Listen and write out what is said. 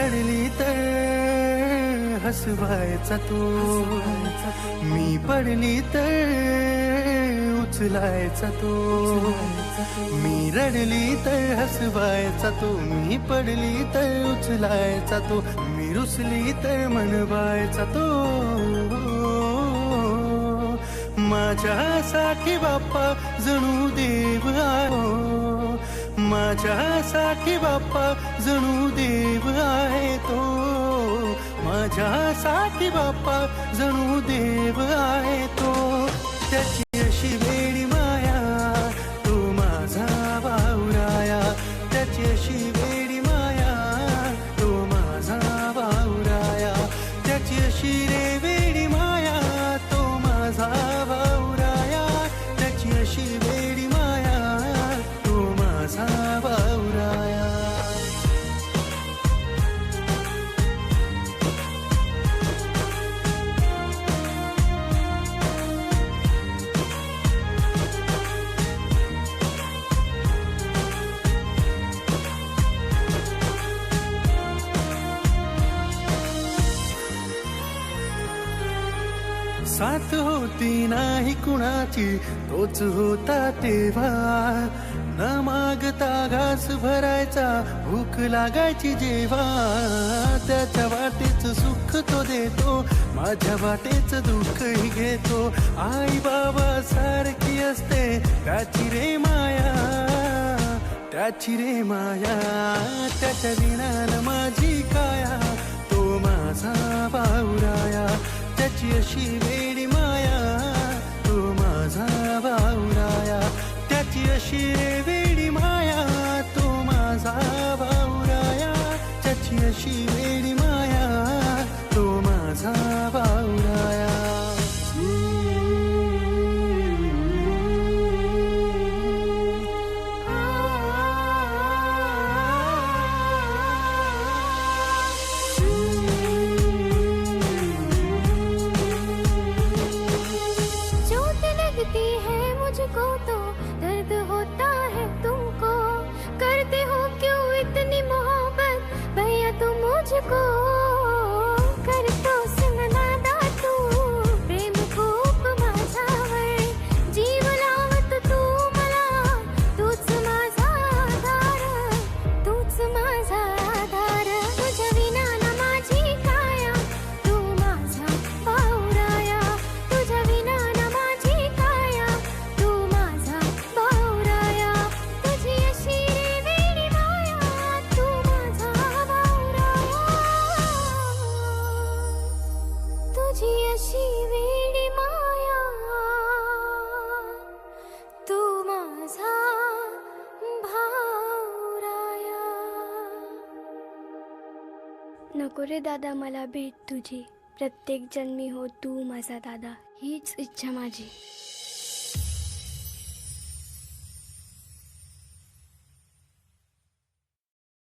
रडली तर हसवायचा तो, मी पडली तर उचलायचा तो. मी रडली तर हसवायचा तो, मी पडली तर उचलायचा तो, मी रुसली तर मनवायचा तो. माझ्यासाठी बाप्पा जणू देव आहे, माझ्यासाठी बाप्पा जणू देव आहे तो. माझ्यासाठी बाप्पा जणू देव आहे तो. त्याची अशी वेडी माया तो माझा बावराया, त्याची अशी वेडी माया तो माझा बावराया, त्याची अशी रे वेडी माया तो माझा बावराया, त्याची अशी वेडी माया तो माझा बावराया. साथ होती नाही कुणाची तोच होता तेव्हा, न मागता घास भरायचा भूक लागायची जेव्हा. त्याच्या वाटेच सुख तो देतो, माझ्या वाटेच दुःखही घेतो. आई बाबा सारखी असते त्याची रे माया, त्याची रे माया. त्याच्या विणान माझी काया तो माझा बावराया, त्याची अशी वेडी माया तो माझा बावराया, त्याची अशी वेडी माया तो माझा बावराया, त्याची अशी वेडी माया तो माझा बावराया. मुझको तो दर्द होता है तुमको, करते हो क्यों इतनी मोहब्बत भैया तुम मुझको. करतो सुननादा तू प्रेम खूप माझ्यावर, जीव लावत तू मला, तूच माझा आधार, तूच माझा आधार. तुझ्या विना ना माझी काया तू माझा बावराया, तुझ्या विना ना माझी काया तू माझा बावराया, तुझी अशी वेडी माया तू माझा बावराया, तुझी अशी वेडी माया तू माझा भावराया. नको रे दादा मला भेट तुझी, प्रत्येक जन्मी हो तू माझा दादा, हीच इच्छा माझी.